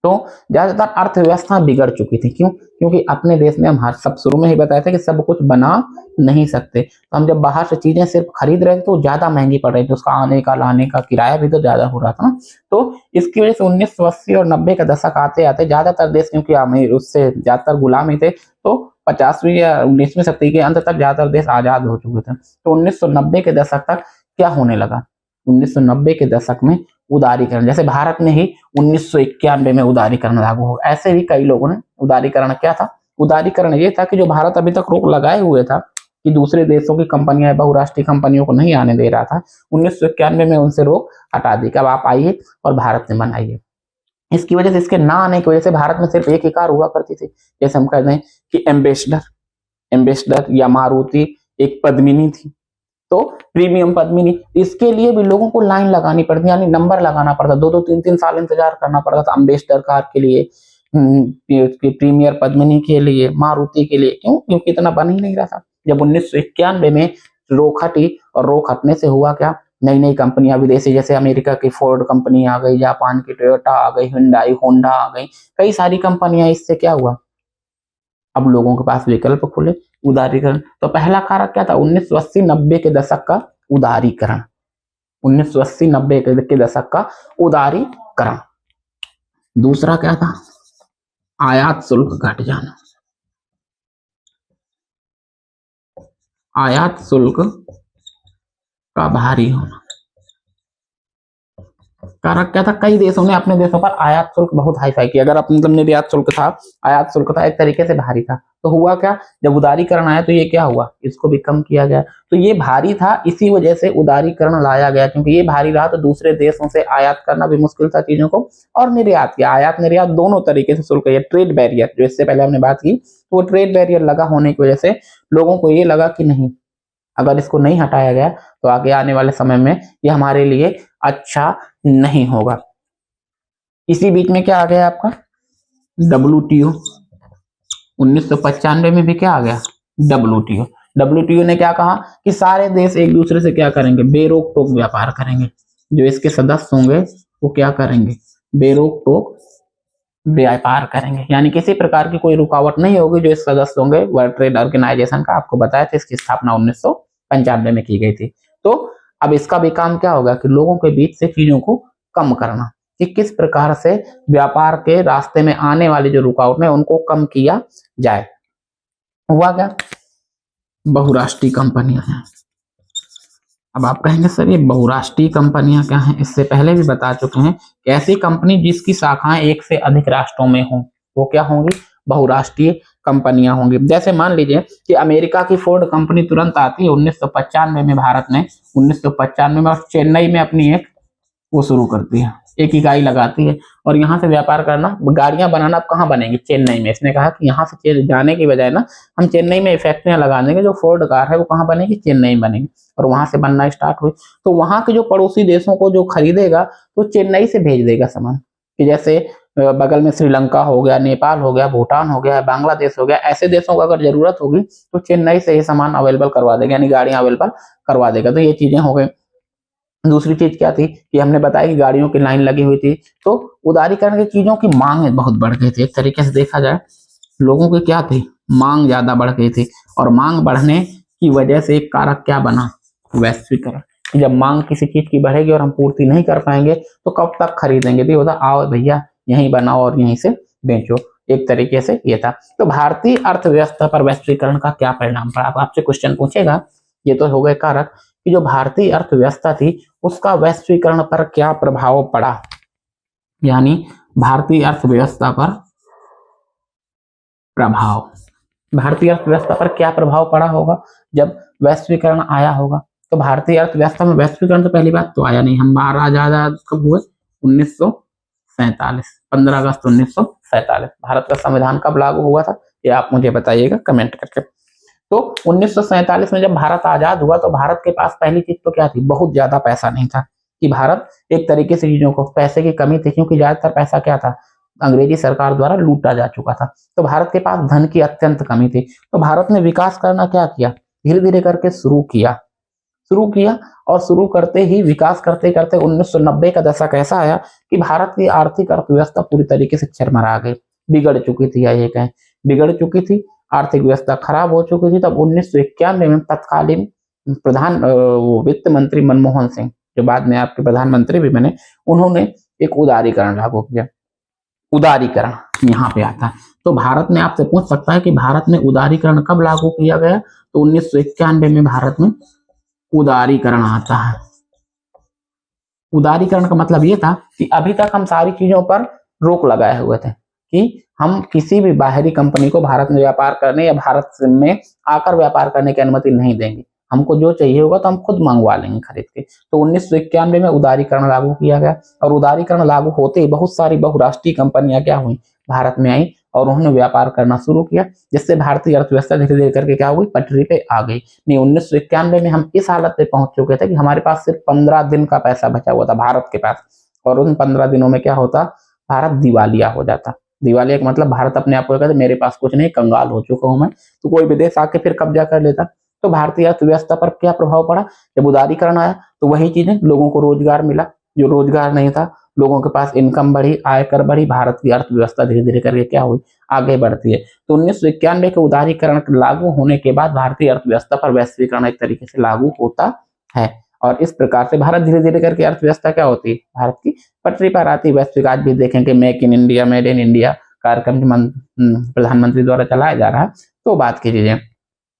तो ज्यादातर अर्थव्यवस्था बिगड़ चुकी थी। क्यों? क्योंकि अपने देश में हम हर सब शुरू में ही बताया था कि सब कुछ बना नहीं सकते। तो हम जब बाहर से चीजें सिर्फ खरीद रहे थे तो ज्यादा महंगी पड़ रही थी, उसका आने का लाने का किराया भी तो ज्यादा हो रहा था ना। तो इसकी वजह से 1980 और 90 का दशक आते आते ज्यादातर देश, क्योंकि अमीर उससे ज्यादातर गुलाम ही थे, तो 50वीं या 19वीं शताब्दी के अंत तक ज्यादातर देश आजाद हो चुके थे। तो 1990 के दशक तक क्या होने लगा? 1990 के दशक में उदारीकरण, जैसे भारत में ही 1991 में उदारीकरण लागू हो, ऐसे भी कई लोगों ने उदारीकरण क्या था, उदारीकरण ये था कि जो भारत अभी तक रोक लगाए हुए था कि दूसरे देशों की कंपनियां बहुराष्ट्रीय कंपनियों को नहीं आने दे रहा था, 1991 में उनसे रोक हटा दी कि अब आप आइए और भारत में बनाइए। इसकी वजह से, इसके ना आने की वजह से भारत में सिर्फ एक ही कार हुआ करती थी, जैसे हम कहते हैं कि एम्बेसडर या मारुति, एक पद्मिनी थी, तो प्रीमियम पद्मिनी, इसके लिए भी लोगों को लाइन लगानी पड़ती, यानी नंबर लगाना पड़ता, 2-2 3-3 साल इंतजार करना पड़ता था एम्बेसडर कार के लिए, प्रीमियर पद्मिनी के लिए, मारुति के लिए। क्यों? क्योंकि इतना बन ही नहीं रहा था। जब 1991 में रोक हटी, और रोक हटने से हुआ क्या, नई नई कंपनियां विदेशी, जैसे अमेरिका की फोर्ड कंपनी आ गई, जापान की टोयोटा आ गई, हुंडई होंडा आ गई, कई सारी कंपनियां। इससे क्या हुआ, अब लोगों के पास विकल्प खुले, उदारीकरण। तो पहला कारक क्या था, 1980-90 के दशक का उदारीकरण, 1980-90 के दशक का उदारीकरण। दूसरा क्या था, आयात शुल्क घट जाना, आयात शुल्क का भारी होना। कारक क्या था, कई देशों ने अपने देशों पर आयात शुल्क बहुत हाई फाई किया। अगर अपने मतलब निर्यात शुल्क था, आयात शुल्क था, एक तरीके से भारी था। तो हुआ क्या, जब उदारीकरण आया तो ये क्या हुआ, इसको भी कम किया गया। तो ये भारी था, इसी वजह से उदारीकरण लाया गया, क्योंकि ये भारी रहा तो दूसरे देशों से आयात करना भी मुश्किल था चीजों को, और निर्यात किया, आयात निर्यात दोनों तरीके से शुल्क है। ट्रेड बैरियर जो इससे पहले हमने बात की, तो वो ट्रेड बैरियर लगा होने की वजह से लोगों को ये लगा कि नहीं, अगर इसको नहीं हटाया गया तो आगे आने वाले समय में ये हमारे लिए अच्छा नहीं होगा। इसी बीच में क्या आ गया आपका, WTO, 1995 में भी क्या आ गया, WTO ने क्या कहा कि सारे देश एक दूसरे से क्या करेंगे, बेरोक टोक व्यापार करेंगे। जो इसके सदस्य होंगे वो क्या करेंगे, बेरोक टोक व्यापार करेंगे, यानी किसी प्रकार की कोई रुकावट नहीं होगी। जो इस सदस्य होंगे वर्ल्ड ट्रेड ऑर्गेनाइजेशन का, आपको बताया था इसकी स्थापना 1995 में की गई थी। तो अब इसका भी काम क्या होगा कि लोगों के बीच से चीजों को कम करना, कि किस प्रकार से व्यापार के रास्ते में आने वाली जो रुकावट है उनको कम किया जाए। हुआ क्या, बहुराष्ट्रीय कंपनियां हैं। अब आप कहेंगे सर ये बहुराष्ट्रीय कंपनियां क्या हैं, इससे पहले भी बता चुके हैं कि ऐसी कंपनी जिसकी शाखाएं एक से अधिक राष्ट्रों में हों वो क्या होंगी, बहुराष्ट्रीय कंपनियां होंगी। जैसे मान लीजिए कि अमेरिका की फोर्ड कंपनी तुरंत आती है 1995 में भारत में, 1995 में, और चेन्नई में अपनी एक वो शुरू करती है, एक इकाई लगाती है, और यहाँ से व्यापार करना, गाड़ियां बनाना अब कहाँ बनेंगी, चेन्नई में। इसने कहा कि यहाँ से जाने की बजाय ना हम चेन्नई में फैक्ट्रियां लगा देंगे, जो फोर्ड कार है वो कहाँ बनेगी, चेन्नई में बनेगी। और वहां से बनना स्टार्ट हुई, तो वहां के जो पड़ोसी देशों को जो खरीदेगा तो चेन्नई से भेज देगा सामान, कि जैसे बगल में श्रीलंका हो गया, नेपाल हो गया, भूटान हो गया, बांग्लादेश हो गया, ऐसे देशों को अगर जरूरत होगी तो चेन्नई से ये सामान अवेलेबल करवा देगा, यानी गाड़ियां अवेलेबल करवा देगा। तो ये चीजें हो गई। दूसरी चीज क्या थी कि हमने बताया कि गाड़ियों की लाइन लगी हुई थी, तो उदारीकरण की चीजों की मांग बहुत बढ़ गई थी। एक तरीके से देखा जाए लोगों की क्या थी, मांग ज्यादा बढ़ गई थी, और मांग बढ़ने की वजह से एक कारक क्या बना, वैश्वीकरण। जब मांग किसी चीज की बढ़ेगी और हम पूर्ति नहीं कर पाएंगे तो कब तक खरीदेंगे, तो होता आओ भैया यहीं बनाओ और यहीं से बेचो, एक तरीके से ये था। तो भारतीय अर्थव्यवस्था पर वैश्वीकरण का क्या परिणाम पड़ा, आपसे क्वेश्चन पूछेगा। ये तो हो गए कारक कि जो भारतीय अर्थव्यवस्था थी उसका वैश्वीकरण पर क्या प्रभाव पड़ा, यानी भारतीय अर्थव्यवस्था पर प्रभाव, भारतीय अर्थव्यवस्था पर क्या प्रभाव पड़ा होगा जब वैश्वीकरण आया होगा। तो भारतीय अर्थव्यवस्था में वैश्वीकरण तो पहली बात तो आया नहीं। हम बाहर आजाद कब हुए, 1947, 15 अगस्त 1947। भारत का संविधान कब लागू हुआ था, ये आप मुझे बताइएगा कमेंट करके। तो 1947 में जब भारत आजाद हुआ तो भारत के पास पहली चीज तो क्या थी, बहुत ज्यादा पैसा नहीं था, कि भारत एक तरीके से चीजों को, पैसे की कमी थी, क्योंकि ज्यादातर पैसा क्या था, अंग्रेजी सरकार द्वारा लूटा जा चुका था। तो भारत के पास धन की अत्यंत कमी थी। तो भारत ने विकास करना क्या किया, धीरे धीरे करके शुरू किया, और शुरू करते ही विकास करते करते 1990 का दशक ऐसा आया कि भारत की आर्थिक अर्थव्यवस्था पूरी तरीके से चरमरा गई, बिगड़ चुकी थी, या ये कहें बिगड़ चुकी थी, आर्थिक व्यवस्था खराब हो चुकी थी। तब 1991 में तत्कालीन प्रधान वित्त मंत्री मनमोहन सिंह, जो बाद में आपके प्रधानमंत्री भी बने, उन्होंने एक उदारीकरण लागू किया। उदारीकरण यहाँ पे आता है। तो भारत में आपसे पूछ सकता है कि भारत में उदारीकरण कब लागू किया गया, तो 1991 में भारत में उदारीकरण आता है। उदारीकरण का मतलब ये था कि अभी तक हम सारी चीजों पर रोक लगाए हुए थे कि हम किसी भी बाहरी कंपनी को भारत में व्यापार करने या भारत में आकर व्यापार करने की अनुमति नहीं देंगे। हमको जो चाहिए होगा तो हम खुद मंगवा लेंगे खरीद के। तो 1991 में उदारीकरण लागू किया गया और उदारीकरण लागू होते ही बहुत सारी बहुराष्ट्रीय कंपनियां क्या हुई, भारत में आई और उन्होंने व्यापार करना शुरू किया, जिससे भारतीय अर्थव्यवस्था धीरे धीरे करके क्या हुई, पटरी पे आ गई। नहीं, 1991 में हम इस हालत पे पहुंच चुके थे कि हमारे पास सिर्फ 15 दिन का पैसा बचा हुआ था भारत के पास, और उन 15 दिनों में क्या होता, भारत दिवालिया हो जाता। दिवालिया का मतलब भारत अपने आप को कहते मेरे पास कुछ नहीं, कंगाल हो चुका हूं मैं, तो कोई विदेश आके फिर कब्जा कर लेता। तो भारतीय अर्थव्यवस्था पर क्या प्रभाव पड़ा, जब उदारीकरण आया तो वही चीजें, लोगों को रोजगार मिला, जो रोजगार नहीं था, लोगों के पास इनकम बढ़ी, आयकर बढ़ी, भारत की अर्थव्यवस्था धीरे धीरे करके क्या हुई, आगे बढ़ती है। तो 1991 के उदारीकरण लागू होने के बाद भारतीय अर्थव्यवस्था पर वैश्वीकरण एक तरीके से लागू होता है और इस प्रकार से भारत धीरे धीरे करके अर्थव्यवस्था क्या होती है, भारत की पटरी पर आती। वैश्विक आज भी देखेंगे make in India, made in India कार्यक्रम प्रधानमंत्री द्वारा चलाया जा रहा है, तो बात की चीजें।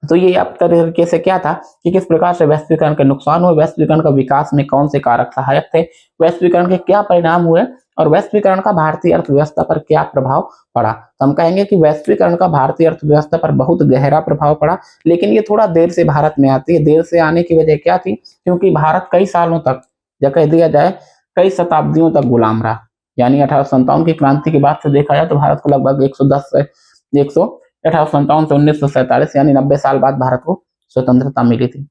तो ये अब तरीके से क्या था कि किस प्रकार से वैश्वीकरण के नुकसान हुए, वैश्वीकरण का विकास में कौन से कारक सहायक थे, वैश्वीकरण के क्या परिणाम हुए और वैश्वीकरण का भारतीय अर्थव्यवस्था पर क्या प्रभाव पड़ा। तो हम कहेंगे कि वैश्वीकरण का भारतीय अर्थव्यवस्था पर बहुत गहरा प्रभाव पड़ा, लेकिन ये थोड़ा देर से भारत में आती है। देर से आने की वजह क्या थी, क्योंकि भारत कई सालों तक, या कह दिया जाए कई शताब्दियों तक गुलाम रहा। यानी 1857 की क्रांति के बाद से देखा जाए तो भारत को लगभग 1857 से 1947 यानी 90 साल बाद भारत को स्वतंत्रता मिली थी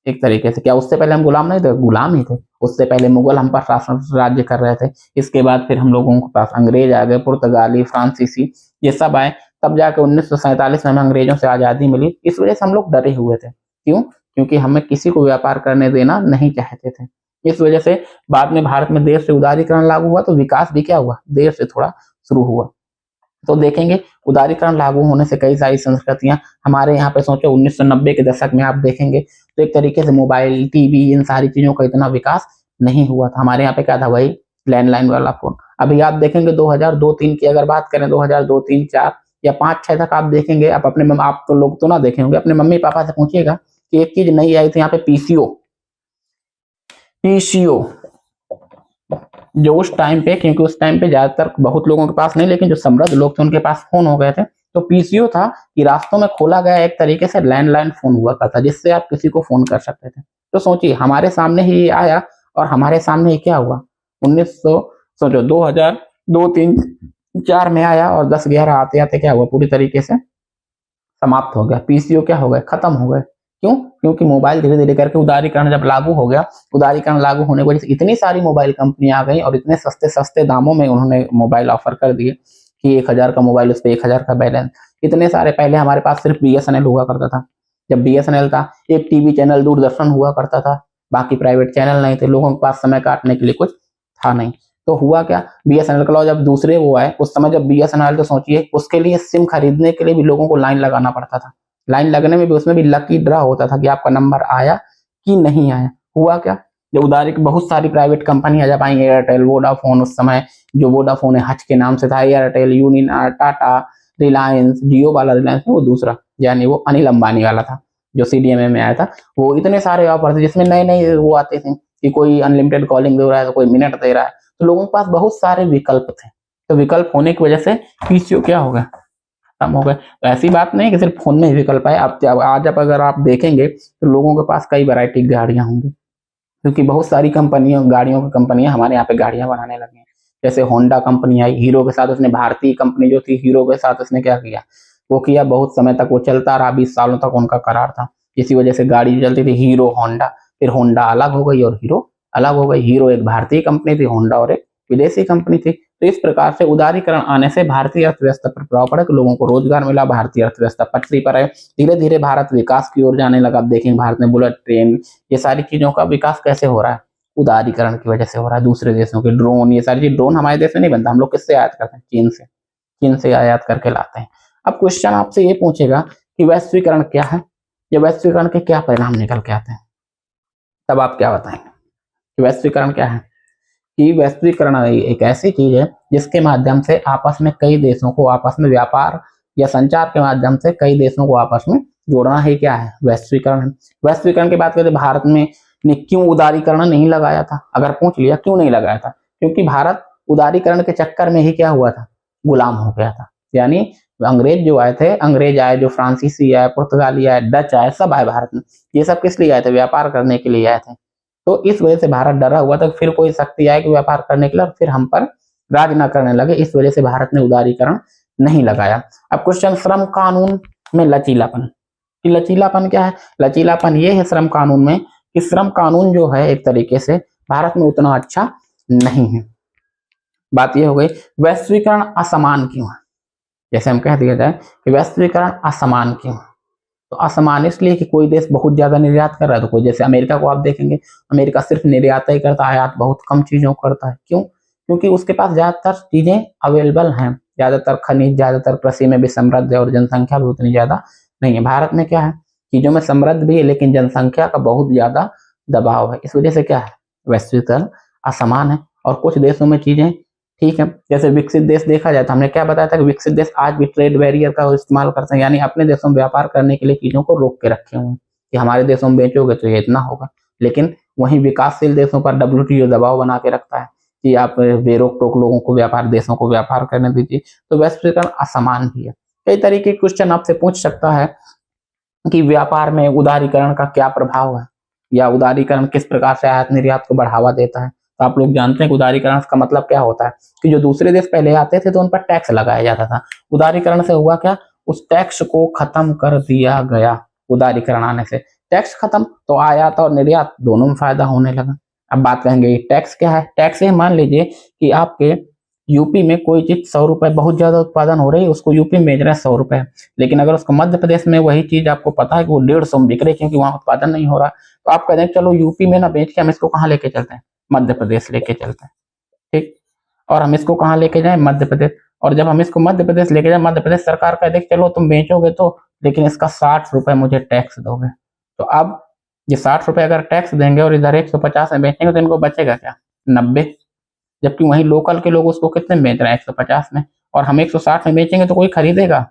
एक तरीके से। क्या उससे पहले हम गुलाम नहीं थे, गुलाम ही थे। उससे पहले मुगल हम पर शासन राज्य कर रहे थे, इसके बाद फिर हम लोगों के पास अंग्रेज आ गए, पुर्तगाली, फ्रांसीसी, ये सब आए, तब जाके 1947 में हमें अंग्रेजों से आजादी मिली। इस वजह से हम लोग डरे हुए थे। क्यों? क्योंकि हमें किसी को व्यापार करने देना नहीं चाहते थे। इस वजह से बाद में भारत में देर से उदारीकरण लागू हुआ, तो विकास भी क्या हुआ, देर से थोड़ा शुरू हुआ। तो देखेंगे उदारीकरण लागू होने से कई सारी संस्कृतियां हमारे यहाँ पे, सोचो 1990 के दशक में आप देखेंगे तो एक तरीके से मोबाइल, टीवी, इन सारी चीजों का इतना विकास नहीं हुआ था। हमारे यहाँ पे क्या था, वही लैंडलाइन वाला फोन। अभी आप देखेंगे 2002-3 की अगर बात करें, 2002-3, 4 या 5-6 तक आप देखेंगे, आप अपने आप तो लोग तो ना देखे होंगे, अपने मम्मी पापा से पूछिएगा कि एक चीज नई आई थी यहाँ पे, पीसीओ। जो उस टाइम पे, क्योंकि उस टाइम पे ज्यादातर बहुत लोगों के पास नहीं, लेकिन जो समृद्ध लोग थे उनके पास फोन हो गए थे, तो पीसीओ था कि रास्तों में खोला गया एक तरीके से लैंडलाइन फोन हुआ करता, जिससे आप किसी को फोन कर सकते थे। तो सोचिए हमारे सामने ही ये आया और हमारे सामने ही क्या हुआ, 1900 सोचो 2002-3-4 में आया और 10-11 आते आते क्या हुआ, पूरी तरीके से समाप्त हो गया। पीसीओ क्या हो गए, खत्म हो गए। क्यों? क्योंकि मोबाइल धीरे धीरे करके उदारीकरण जब लागू हो गया, उदारीकरण लागू होने की वजह से इतनी सारी मोबाइल कंपनियां आ गई और इतने सस्ते सस्ते दामों में उन्होंने मोबाइल ऑफर कर दिए कि 1000 का मोबाइल, उस पर 1000 का बैलेंस। इतने सारे, पहले हमारे पास सिर्फ बीएसएनएल हुआ करता था। जब बीएसएनएल था, एक टीवी चैनल दूरदर्शन हुआ करता था, बाकी प्राइवेट चैनल नहीं थे, लोगों के पास समय काटने के लिए कुछ था नहीं। तो हुआ क्या, बीएसएनएल का जब दूसरे वो आए, उस समय जब बीएसएनएल, तो सोचिए उसके लिए सिम खरीदने के लिए भी लोगों को लाइन लगाना पड़ता था। लाइन लगने में भी, उसमें भी लकी ड्रा होता था कि आपका नंबर आया कि नहीं आया। हुआ क्या, जब उदारी बहुत सारी प्राइवेट कंपनियां जब आई, एयरटेल, वोडाफोन, उस समय जो वोडाफोन है हच के नाम से था, एयरटेल, यूनियन, टाटा, रिलायंस, जियो वाला रिलायंस, वो दूसरा यानी वो अनिल अंबानी वाला था जो सीडीएमए में आया था। वो इतने सारे ऑफर थे जिसमें नए नए वो आते थे कि कोई अनलिमिटेड कॉलिंग दे रहा है, तो कोई मिनट दे रहा है, तो लोगों के पास बहुत सारे विकल्प थे। तो विकल्प होने की वजह से पीसीओ क्या हो गया, खत्म हो गए। तो ऐसी बात नहीं कि सिर्फ फोन में ही विकल्प है। अब आज आप अगर आप देखेंगे तो लोगों के पास कई वैरायटी की गाड़ियां होंगी, क्योंकि बहुत सारी कंपनियों, गाड़ियों की कंपनियां हमारे यहाँ पे गाड़ियां बनाने लगी हैं। जैसे होंडा कंपनी आई, हीरो के साथ उसने, भारतीय कंपनी जो थी हीरो के साथ उसने क्या किया, वो किया, बहुत समय तक वो चलता रहा, 20 सालों तक उनका करार था। इसी वजह से गाड़ी चलती थी हीरो होंडा। फिर होंडा अलग हो गई और हीरो अलग हो गई। हीरो एक भारतीय कंपनी थी, होंडा और एक विदेशी कंपनी थी। तो इस प्रकार से उदारीकरण आने से भारतीय अर्थव्यवस्था पर प्रभाव पड़ा कि लोगों को रोजगार मिला, भारतीय अर्थव्यवस्था पटरी पर है। धीरे धीरे भारत विकास की ओर जाने लगा। आप देखेंगे भारत में बुलेट ट्रेन, ये सारी चीजों का विकास कैसे हो रहा है, उदारीकरण की वजह से हो रहा है। दूसरे देशों के ड्रोन, ये सारी चीज, ड्रोन हमारे देश में नहीं बनता, हम लोग किससे आयात करते हैं, चीन से। चीन से आयात करके लाते हैं। अब क्वेश्चन आपसे ये पूछेगा कि वैश्वीकरण क्या है, या वैश्वीकरण के क्या परिणाम निकल के आते हैं, तब आप क्या बताएंगे कि वैश्वीकरण क्या है। कि वैश्वीकरण एक ऐसी चीज है जिसके माध्यम से आपस में कई देशों को, आपस में व्यापार या संचार के माध्यम से कई देशों को आपस में जोड़ना ही क्या है, वैश्वीकरण है। वैश्वीकरण की बात करें भारत में ने क्यों उदारीकरण नहीं लगाया था? अगर पूछ लिया क्यों नहीं लगाया था, क्योंकि भारत उदारीकरण के चक्कर में ही क्या हुआ था, गुलाम हो गया था। यानी अंग्रेज जो आए थे, अंग्रेज आए, जो फ्रांसीसी आए, पुर्तगाली आए, डच आए, सब आए भारत में। ये सब किस लिए आए थे? व्यापार करने के लिए आए थे। तो इस वजह से भारत डरा हुआ था, फिर कोई शक्ति आए कि व्यापार करने के लिए, और फिर हम पर राज न करने लगे। इस वजह से भारत ने उदारीकरण नहीं लगाया। अब क्वेश्चन, श्रम कानून में लचीलापन। लचीलापन क्या है? लचीलापन ये है श्रम कानून में कि श्रम कानून जो है एक तरीके से भारत में उतना अच्छा नहीं है। बात ये हो गई। वैश्वीकरण असमान क्यों है? जैसे हम कह दिया जाए कि वैश्वीकरण असमान क्यों है, तो असमान इसलिए कि कोई देश बहुत ज्यादा निर्यात कर रहा है, तो कोई, जैसे अमेरिका को आप देखेंगे, अमेरिका सिर्फ निर्यात ही करता है, आयात बहुत कम चीजों को करता है। क्यों? क्योंकि उसके पास ज्यादातर चीजें अवेलेबल हैं, ज्यादातर खनिज, ज्यादातर कृषि में भी समृद्ध है, और जनसंख्या भी उतनी ज्यादा नहीं है। भारत में क्या है, चीजों में समृद्ध भी है, लेकिन जनसंख्या का बहुत ज्यादा दबाव है। इस वजह से क्या है, वैश्वीकरण असमान है। और कुछ देशों में चीजें ठीक है, जैसे विकसित देश देखा जाए तो हमने क्या बताया था कि विकसित देश आज भी ट्रेड बैरियर का इस्तेमाल करते हैं, यानी अपने देशों में व्यापार करने के लिए चीजों को रोक के रखे हुए हैं कि हमारे देशों में बेचोगे तो ये इतना होगा। लेकिन वहीं विकासशील देशों पर WTO दबाव बना के रखता है कि आप बेरोक टोक लोगों को व्यापार, देशों को व्यापार करने दीजिए। तो वैश्वीकरण असमान भी है। कई तरीके के क्वेश्चन आपसे पूछ सकता है कि व्यापार में उदारीकरण का क्या प्रभाव है, या उदारीकरण किस प्रकार से आयात निर्यात को बढ़ावा देता है। तो आप लोग जानते हैं कि उदारीकरण का मतलब क्या होता है कि जो दूसरे देश पहले आते थे तो उन पर टैक्स लगाया जाता था। उदारीकरण से हुआ क्या, उस टैक्स को खत्म कर दिया गया। उदारीकरण आने से टैक्स खत्म, तो आयात और निर्यात दोनों में फायदा होने लगा। अब बात करेंगे टैक्स क्या है। टैक्स है, मान लीजिए कि आपके यूपी में कोई चीज 100 रुपए बहुत ज्यादा उत्पादन हो रही है, उसको यूपी में बेच रहे हैं 100 रुपए, लेकिन अगर उसको मध्य प्रदेश में वही चीज आपको पता है कि वो 150 में बिक रही है क्योंकि वहां उत्पादन नहीं हो रहा, तो आप कहते हैं चलो यूपी में ना बेच के हम इसको कहाँ लेके चलते हैं, मध्य प्रदेश लेके चलते हैं। ठीक, और हम इसको कहाँ लेके जाए, मध्य प्रदेश। और जब हम इसको मध्य प्रदेश लेके जाए, मध्य प्रदेश सरकार कहते हैं चलो तुम बेचोगे तो, लेकिन इसका 60 रुपए मुझे टैक्स दोगे। तो अब ये 60 रुपए अगर टैक्स देंगे और इधर 150 में बेचेंगे तो इनको बचेगा क्या, 90। जबकि वहीं लोकल के लोग उसको कितने में बेच रहे हैं, 150 में, और हम 160 में बेचेंगे तो कोई खरीदेगा,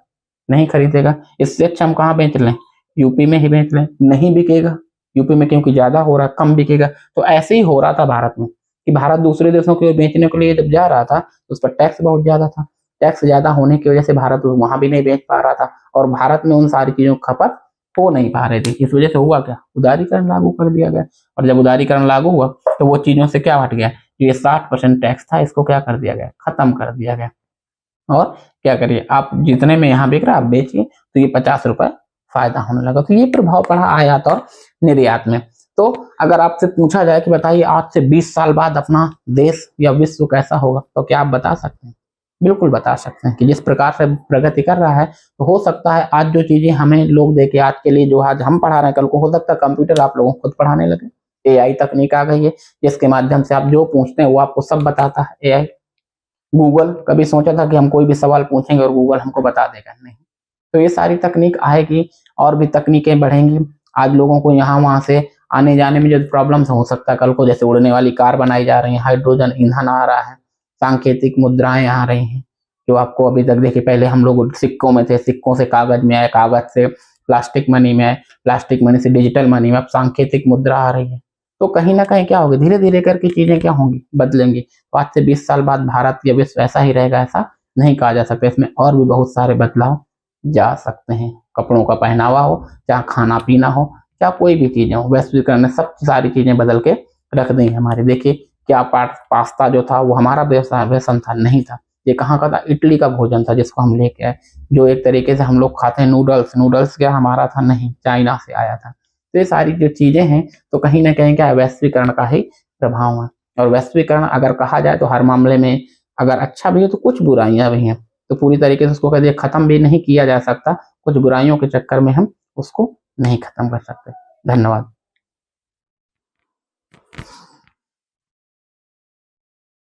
नहीं खरीदेगा। इससे अच्छा हम कहाँ बेच लें, यूपी में ही बेच लें, नहीं बिकेगा यूपी में क्योंकि ज्यादा हो रहा है, कम बिकेगा। तो ऐसे ही हो रहा था भारत में कि भारत दूसरे देशों के बेचने के लिए जब जा रहा था तो उस पर टैक्स बहुत ज्यादा था। टैक्स ज्यादा होने की वजह से भारत वहां भी नहीं बेच पा रहा था, और भारत में उन सारी चीजों की खपत हो नहीं पा रही थी। इस वजह से हुआ क्या, उदारीकरण लागू कर दिया गया। और जब उदारीकरण लागू हुआ तो वो चीजों से क्या हट गया, ये 60% टैक्स था, इसको क्या कर दिया गया, खत्म कर दिया गया। और क्या करिए, आप जितने में यहाँ बिक रहा आप बेचिए, तो ये 50 रुपए फायदा होने लगा। तो ये प्रभाव पड़ा आयात और निर्यात में। तो अगर आपसे पूछा जाए कि बताइए आज से 20 साल बाद अपना देश या विश्व कैसा होगा, तो क्या आप बता सकते हैं? बिल्कुल बता सकते हैं कि जिस प्रकार से प्रगति कर रहा है, तो हो सकता है आज जो चीजें हमें लोग देखे, आज के लिए जो आज हम पढ़ा रहे हैं, कल को हो सकता है कंप्यूटर आप लोगों को खुद पढ़ाने लगे। AI तकनीक आ गई है जिसके माध्यम से आप जो पूछते हैं वो आपको सब बताता है। AI, गूगल, कभी सोचा था कि हम कोई भी सवाल पूछेंगे और गूगल हमको बता देगा? नहीं। तो ये सारी तकनीक आएगी और भी तकनीकें बढ़ेंगी। आज लोगों को यहाँ वहां से आने जाने में जो प्रॉब्लम्स हो सकता है, कल को जैसे उड़ने वाली कार बनाई जा रही है, हाइड्रोजन ईंधन आ रहा है, सांकेतिक मुद्राएं आ रही हैं, जो आपको अभी तक देखिए, पहले हम लोग सिक्कों में थे, सिक्कों से कागज में आए, कागज से प्लास्टिक मनी में आए, प्लास्टिक मनी से डिजिटल मनी में, अब सांकेतिक मुद्रा आ रही है। तो कहीं ना कहीं क्या होगी, धीरे धीरे करके चीजें क्या होंगी, बदलेंगी। तो आज से 20 साल बाद भारत या विश्व ऐसा ही रहेगा, ऐसा नहीं कहा जा सकता। इसमें और भी बहुत सारे बदलाव जा सकते हैं। कपड़ों का पहनावा हो, चाहे खाना पीना हो, चाहे कोई भी चीजें हो, वैश्वीकरण ने सब सारी चीजें बदल के रख दी हमारी। देखिए क्या पास्ता जो था वो हमारा व्यसन था, नहीं था। ये कहाँ का था, इटली का भोजन था जिसको हम लेके आए, जो एक तरीके से हम लोग खाते हैं नूडल्स। नूडल्स क्या हमारा था, नहीं, चाइना से आया था। तो ये सारी जो चीजें हैं, तो कहीं ना कहीं क्या है, वैश्वीकरण का ही प्रभाव है। और वैश्वीकरण अगर कहा जाए तो हर मामले में अगर अच्छा भी है तो कुछ बुराइयां भी हैं। तो पूरी तरीके से उसको कह दिया खत्म भी नहीं किया जा सकता, कुछ बुराइयों के चक्कर में हम उसको नहीं खत्म कर सकते। धन्यवाद।